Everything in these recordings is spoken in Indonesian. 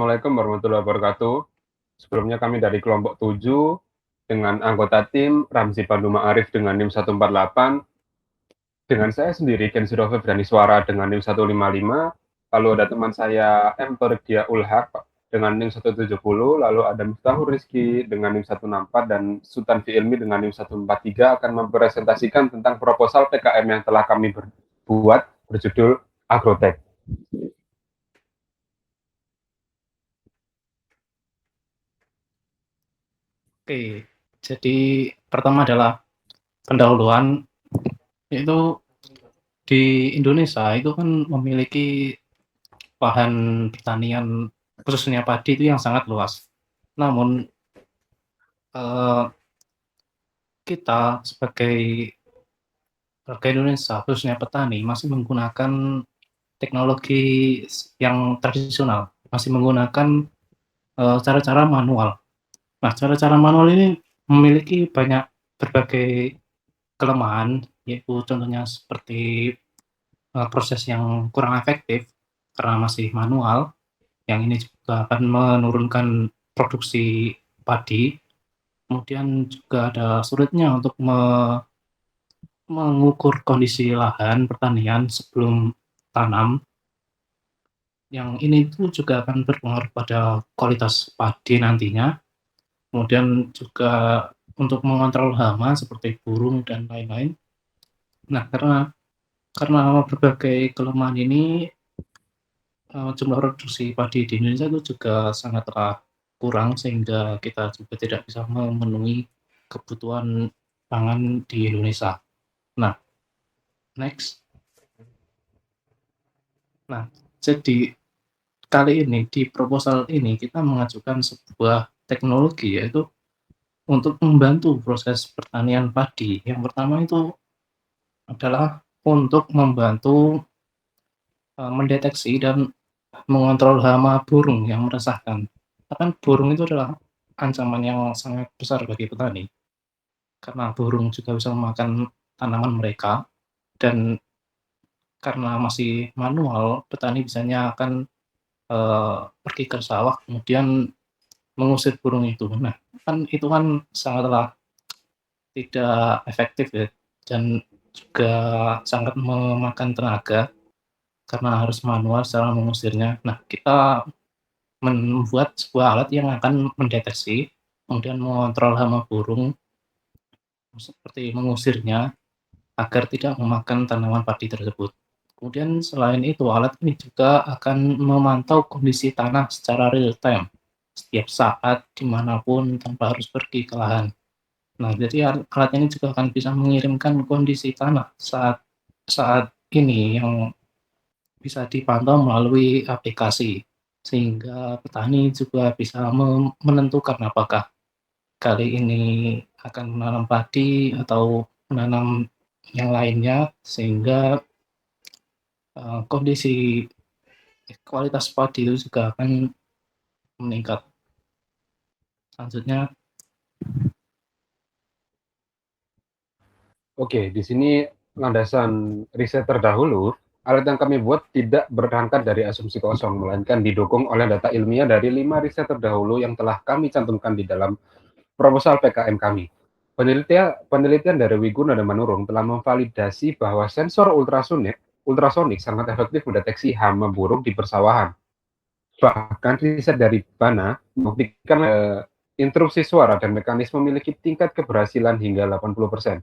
Assalamualaikum warahmatullahi wabarakatuh. Sebelumnya kami dari kelompok 7 dengan anggota tim Ramzi Pandu Ma'arif dengan NIM 148, dengan saya sendiri Kenzi Rofif Dani Suara dengan NIM 155, lalu ada teman saya M. Torgia Ulhaq dengan NIM 170, lalu ada Miftahul Rizki dengan NIM 164, dan Sultan Fi Ilmi dengan NIM 143 akan mempresentasikan tentang proposal PKM yang telah kami buat berjudul Agrotech. Oke, jadi pertama adalah pendahuluan, itu di Indonesia itu kan memiliki lahan pertanian khususnya padi itu yang sangat luas. Namun kita sebagai warga Indonesia khususnya petani masih menggunakan teknologi yang tradisional, masih menggunakan cara-cara manual. Nah, cara-cara manual ini memiliki banyak berbagai kelemahan, yaitu contohnya seperti proses yang kurang efektif karena masih manual, yang ini juga akan menurunkan produksi padi. Kemudian juga ada sulitnya untuk mengukur kondisi lahan pertanian sebelum tanam, yang ini tuh juga akan berpengaruh pada kualitas padi nantinya. Kemudian juga untuk mengontrol hama seperti burung dan lain-lain. Nah, karena berbagai kelemahan ini, jumlah produksi padi di Indonesia itu juga sangatlah kurang, sehingga kita juga tidak bisa memenuhi kebutuhan pangan di Indonesia. Nah, next. Nah, jadi kali ini di proposal ini kita mengajukan sebuah teknologi, yaitu untuk membantu proses pertanian padi. Yang pertama itu adalah untuk membantu mendeteksi dan mengontrol hama burung yang meresahkan. Bahkan burung itu adalah ancaman yang sangat besar bagi petani, karena burung juga bisa memakan tanaman mereka, dan karena masih manual, petani biasanya akan pergi ke sawah kemudian mengusir burung itu. Nah, itu kan sangatlah tidak efektif ya, dan juga sangat memakan tenaga karena harus manual secara mengusirnya. Nah, kita membuat sebuah alat yang akan mendeteksi, kemudian mengontrol hama burung, seperti mengusirnya agar tidak memakan tanaman padi tersebut. Kemudian selain itu, alat ini juga akan memantau kondisi tanah secara real time, setiap saat, dimanapun, tanpa harus pergi ke lahan. Nah, jadi alat ini juga akan bisa mengirimkan kondisi tanah saat saat ini yang bisa dipantau melalui aplikasi, sehingga petani juga bisa menentukan apakah kali ini akan menanam padi atau menanam yang lainnya, sehingga kondisi kualitas padi itu juga akan meningkat. Selanjutnya, Oke, di sini landasan riset terdahulu, alat yang kami buat tidak berangkat dari asumsi kosong, melainkan didukung oleh data ilmiah dari 5 riset terdahulu yang telah kami cantumkan di dalam proposal PKM kami. Penelitian dari Wiguna dan Manurung telah memvalidasi bahwa sensor ultrasonik sangat efektif mendeteksi hama burung di persawahan. Bahkan riset dari Bana membuktikan interupsi suara dan mekanisme memiliki tingkat keberhasilan hingga 80%.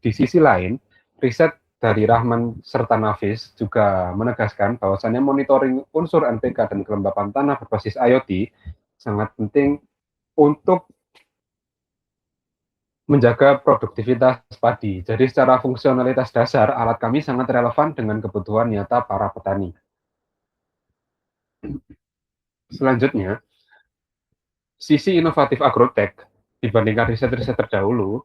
Di sisi lain, riset dari Rahman serta Nafis juga menegaskan bahwasannya monitoring unsur NPK dan kelembapan tanah berbasis IoT sangat penting untuk menjaga produktivitas padi. Jadi secara fungsionalitas dasar, alat kami sangat relevan dengan kebutuhan nyata para petani. Selanjutnya, sisi inovatif agrotech dibandingkan riset-riset terdahulu,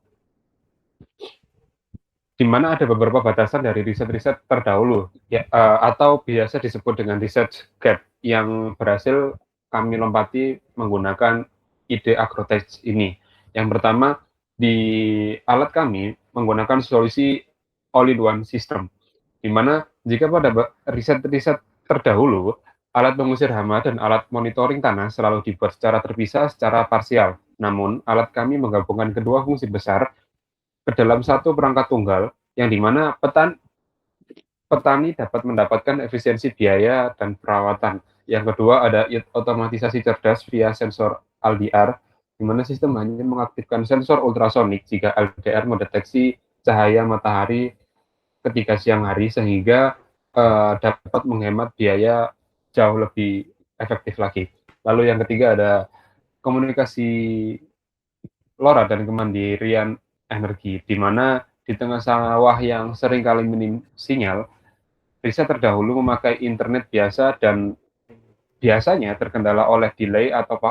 di mana ada beberapa batasan dari riset-riset terdahulu, ya, atau biasa disebut dengan research gap, yang berhasil kami lompati menggunakan ide agrotech ini. Yang pertama, di alat kami menggunakan solusi all-in-one system, di mana jika pada riset-riset terdahulu Alat pengusir hama dan alat monitoring tanah selalu dibuat secara terpisah secara parsial. Namun, alat kami menggabungkan kedua fungsi besar ke dalam satu perangkat tunggal, yang dimana petani dapat mendapatkan efisiensi biaya dan perawatan. Yang kedua ada otomatisasi cerdas via sensor LDR, di mana sistem hanya mengaktifkan sensor ultrasonik jika LDR mendeteksi cahaya matahari ketika siang hari, sehingga dapat menghemat biaya jauh lebih efektif lagi. Lalu yang ketiga ada komunikasi LoRa dan kemandirian energi, di mana di tengah sawah yang seringkali minim sinyal, riset terdahulu memakai internet biasa dan biasanya terkendala oleh delay atau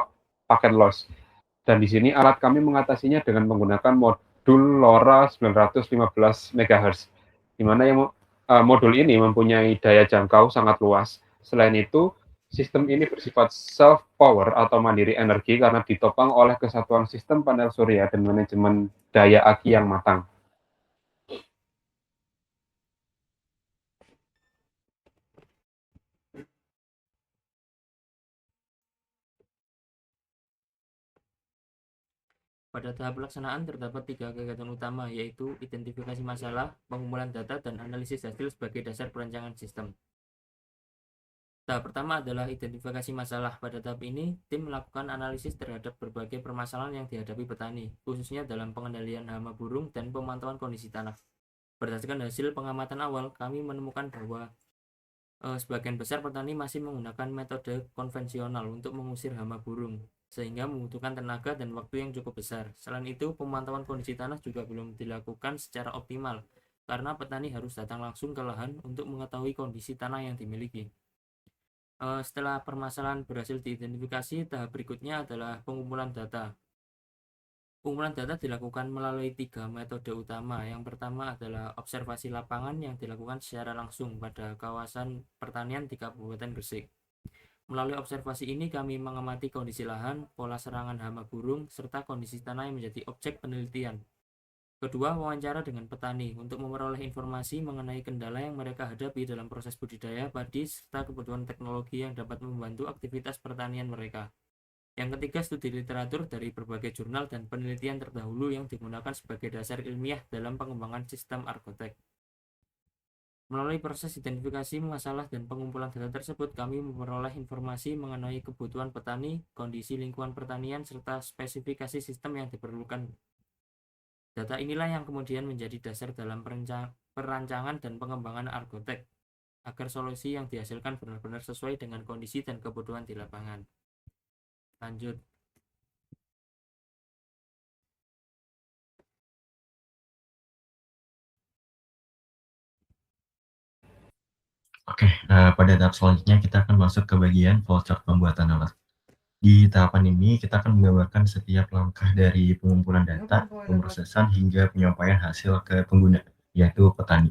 paket loss. Dan di sini alat kami mengatasinya dengan menggunakan modul LoRa 915 MHz, di mana modul ini mempunyai daya jangkau sangat luas. Selain itu, sistem ini bersifat self-power atau mandiri energi karena ditopang oleh kesatuan sistem panel surya dan manajemen daya aki yang matang. Pada tahap pelaksanaan terdapat 3 kegiatan utama, yaitu identifikasi masalah, pengumpulan data, dan analisis hasil sebagai dasar perancangan sistem. Tahap pertama adalah identifikasi masalah. Pada tahap ini, tim melakukan analisis terhadap berbagai permasalahan yang dihadapi petani, khususnya dalam pengendalian hama burung dan pemantauan kondisi tanah. Berdasarkan hasil pengamatan awal, kami menemukan bahwa sebagian besar petani masih menggunakan metode konvensional untuk mengusir hama burung, sehingga membutuhkan tenaga dan waktu yang cukup besar. Selain itu, pemantauan kondisi tanah juga belum dilakukan secara optimal, karena petani harus datang langsung ke lahan untuk mengetahui kondisi tanah yang dimiliki. Setelah permasalahan berhasil diidentifikasi, tahap berikutnya adalah pengumpulan data. Pengumpulan data dilakukan melalui 3 metode utama. Yang pertama adalah observasi lapangan yang dilakukan secara langsung pada kawasan pertanian di Kabupaten Gresik. Melalui observasi ini kami mengamati kondisi lahan, pola serangan hama burung, serta kondisi tanah yang menjadi objek penelitian. Kedua, wawancara dengan petani untuk memperoleh informasi mengenai kendala yang mereka hadapi dalam proses budidaya padi serta kebutuhan teknologi yang dapat membantu aktivitas pertanian mereka. Yang ketiga, studi literatur dari berbagai jurnal dan penelitian terdahulu yang digunakan sebagai dasar ilmiah dalam pengembangan sistem Argotek. Melalui proses identifikasi masalah dan pengumpulan data tersebut, kami memperoleh informasi mengenai kebutuhan petani, kondisi lingkungan pertanian, serta spesifikasi sistem yang diperlukan. Data inilah yang kemudian menjadi dasar dalam perancangan dan pengembangan Argotek, agar solusi yang dihasilkan benar-benar sesuai dengan kondisi dan kebutuhan di lapangan. Lanjut. Oke, pada tahap selanjutnya kita akan masuk ke bagian flowchart pembuatan alat. Di tahapan ini kita akan menggambarkan setiap langkah dari pengumpulan data, pemrosesan hingga penyampaian hasil ke pengguna, yaitu petani.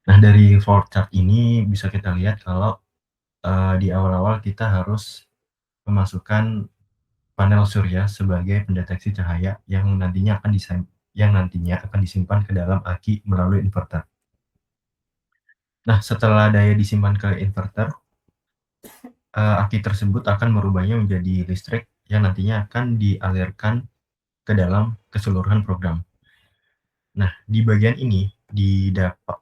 Nah, dari flowchart ini bisa kita lihat kalau di awal-awal kita harus memasukkan panel surya sebagai pendeteksi cahaya yang nantinya akan disimpan ke dalam aki melalui inverter. Nah, setelah daya disimpan ke inverter, aki tersebut akan merubahnya menjadi listrik yang nantinya akan dialirkan ke dalam keseluruhan program. Nah, di bagian ini dibagi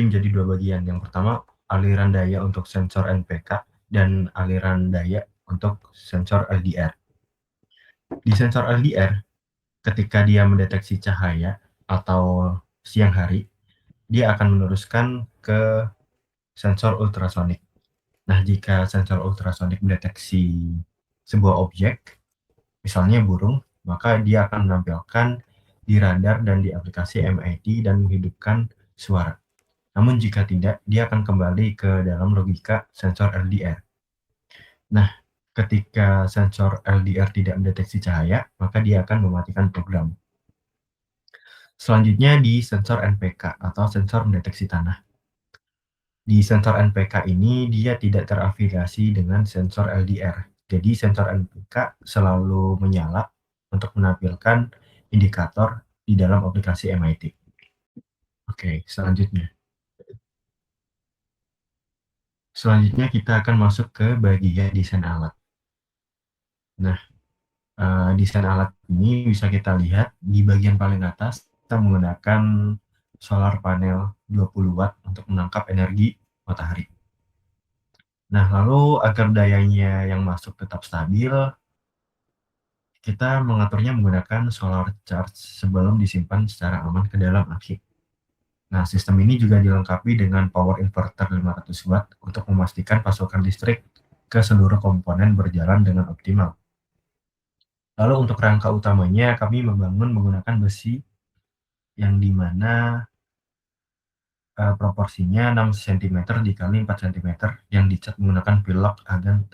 menjadi 2 bagian. Yang pertama, aliran daya untuk sensor NPK dan aliran daya untuk sensor LDR. Di sensor LDR, ketika dia mendeteksi cahaya atau siang hari, dia akan meneruskan ke sensor ultrasonik. Nah, jika sensor ultrasonik mendeteksi sebuah objek, misalnya burung, maka dia akan menampilkan di radar dan di aplikasi MIT dan menghidupkan suara. Namun jika tidak, dia akan kembali ke dalam logika sensor LDR. Nah, ketika sensor LDR tidak mendeteksi cahaya, maka dia akan mematikan program. Selanjutnya di sensor NPK atau sensor mendeteksi tanah. Di sensor NPK ini dia tidak terafiliasi dengan sensor LDR. Jadi sensor NPK selalu menyala untuk menampilkan indikator di dalam aplikasi MIT. Oke, selanjutnya. Selanjutnya kita akan masuk ke bagian desain alat. Nah, desain alat ini bisa kita lihat di bagian paling atas kita menggunakan solar panel 20 watt untuk menangkap energi matahari. Nah, lalu agar dayanya yang masuk tetap stabil, kita mengaturnya menggunakan solar charge sebelum disimpan secara aman ke dalam aki. Nah, sistem ini juga dilengkapi dengan power inverter 500 watt untuk memastikan pasokan listrik ke seluruh komponen berjalan dengan optimal. Lalu untuk rangka utamanya kami membangun menggunakan besi yang dimana proporsinya 6 cm dikali 4 cm yang dicat menggunakan pilok agar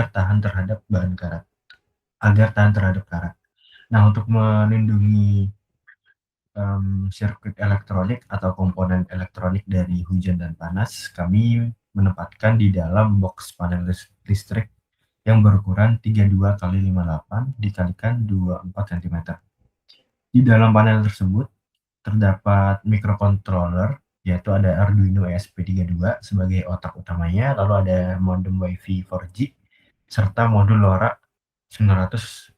tahan terhadap karat. Nah, untuk melindungi sirkuit elektronik atau komponen elektronik dari hujan dan panas, kami menempatkan di dalam box panel listrik yang berukuran 32 x 58 dikalikan 24 cm. Di dalam panel tersebut terdapat microcontroller, yaitu ada Arduino ESP32 sebagai otak utamanya, lalu ada modem WiFi 4G, serta modul LoRa 915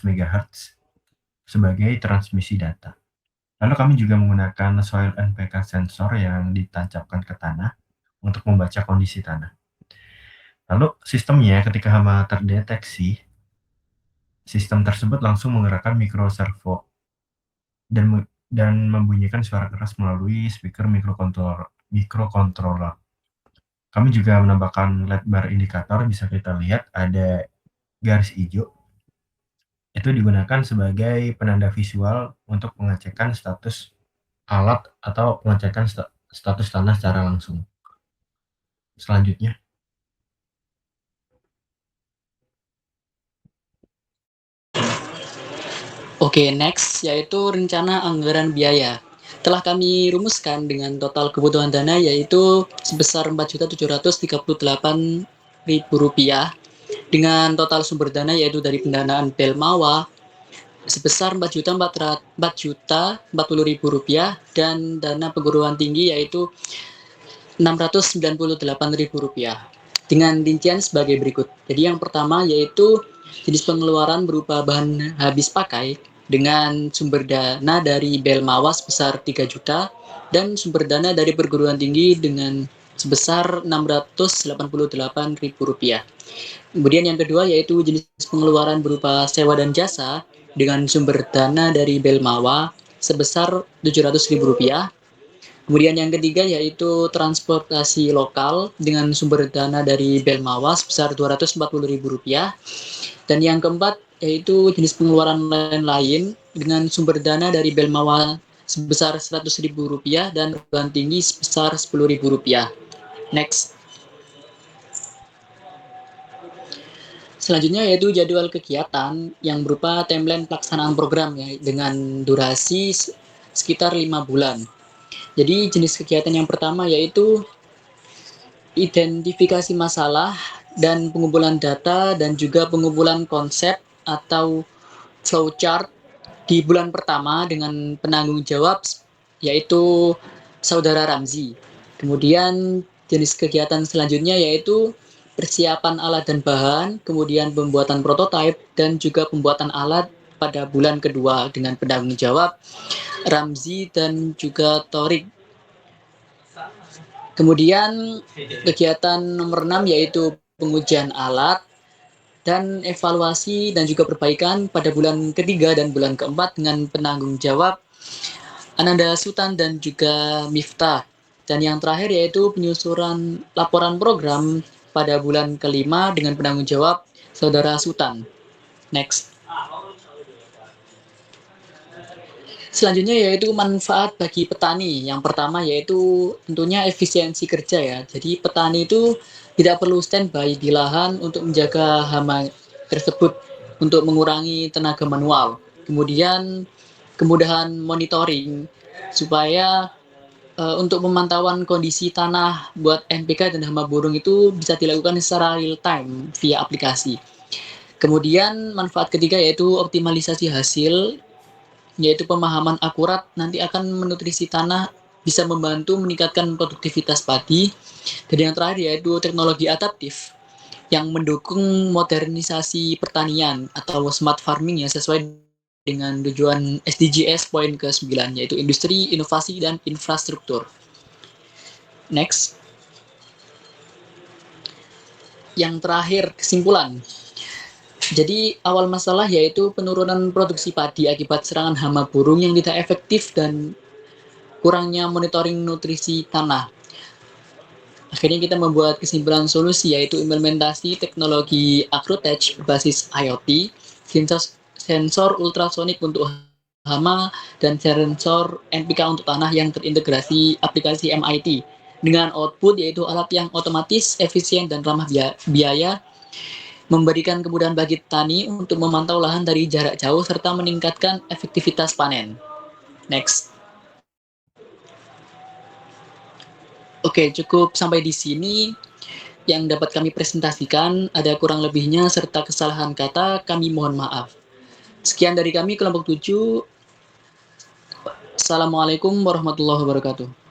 MHz sebagai transmisi data. Lalu kami juga menggunakan soil NPK sensor yang ditancapkan ke tanah untuk membaca kondisi tanah. Lalu sistemnya ketika hama terdeteksi, sistem tersebut langsung menggerakkan microservo dan membunyikan suara keras melalui speaker microcontroller. Kami juga menambahkan LED bar indikator, bisa kita lihat ada garis hijau. Itu digunakan sebagai penanda visual untuk pengecekan status alat atau pengecekan status tanah secara langsung. Selanjutnya. Oke, next yaitu rencana anggaran biaya. Telah kami rumuskan dengan total kebutuhan dana yaitu sebesar Rp4.738.000 dengan total sumber dana yaitu dari pendanaan Belmawa sebesar Rp4.040.000 dan dana perguruan tinggi yaitu Rp698.000 dengan rincian sebagai berikut. Jadi yang pertama yaitu jenis pengeluaran berupa bahan habis pakai dengan sumber dana dari Belmawa sebesar 3 juta dan sumber dana dari perguruan tinggi dengan sebesar Rp688.000. Kemudian yang kedua yaitu jenis pengeluaran berupa sewa dan jasa dengan sumber dana dari Belmawa sebesar Rp700.000. Kemudian yang ketiga yaitu transportasi lokal dengan sumber dana dari Belmawa sebesar Rp240.000. Dan yang keempat yaitu jenis pengeluaran lain-lain dengan sumber dana dari Belmawa sebesar Rp100.000 dan perguruan tinggi sebesar Rp10.000. Next. Selanjutnya yaitu jadwal kegiatan yang berupa timeline pelaksanaan program ya, dengan durasi sekitar 5 bulan. Jadi jenis kegiatan yang pertama yaitu identifikasi masalah dan pengumpulan data dan juga pengumpulan konsep atau flowchart di bulan pertama dengan penanggung jawab yaitu Saudara Ramzi. Kemudian jenis kegiatan selanjutnya yaitu persiapan alat dan bahan, kemudian pembuatan prototipe dan juga pembuatan alat pada bulan kedua dengan penanggung jawab Ramzi dan juga Torik. Kemudian kegiatan nomor 6 yaitu pengujian alat dan evaluasi dan juga perbaikan pada bulan ketiga dan bulan keempat dengan penanggung jawab Ananda Sultan dan juga Miftah. Dan yang terakhir yaitu penyusuran laporan program pada bulan kelima dengan penanggung jawab Saudara Sultan. Next. Selanjutnya yaitu manfaat bagi petani. Yang pertama yaitu tentunya efisiensi kerja ya. Jadi petani itu tidak perlu standby di lahan untuk menjaga hama tersebut untuk mengurangi tenaga manual. Kemudian kemudahan monitoring supaya untuk pemantauan kondisi tanah buat NPK dan hama burung itu bisa dilakukan secara real time via aplikasi. Kemudian manfaat ketiga yaitu optimalisasi hasil, yaitu pemahaman akurat nanti akan menutrisi tanah bisa membantu meningkatkan produktivitas padi. Dan yang terakhir yaitu teknologi adaptif yang mendukung modernisasi pertanian atau smart farming yang sesuai dengan tujuan SDGs poin ke-9, yaitu industri, inovasi, dan infrastruktur. Next. Yang terakhir, kesimpulan. Jadi awal masalah yaitu penurunan produksi padi akibat serangan hama burung yang tidak efektif dan kurangnya monitoring nutrisi tanah. Akhirnya kita membuat kesimpulan solusi yaitu implementasi teknologi agrotech berbasis IoT, sensor ultrasonik untuk hama, dan sensor NPK untuk tanah yang terintegrasi aplikasi MIT dengan output yaitu alat yang otomatis, efisien, dan ramah biaya, memberikan kemudahan bagi petani untuk memantau lahan dari jarak jauh serta meningkatkan efektivitas panen. Next. Oke, cukup sampai di sini yang dapat kami presentasikan. Ada kurang lebihnya serta kesalahan kata, kami mohon maaf. Sekian dari kami kelompok 7. Assalamualaikum warahmatullahi wabarakatuh.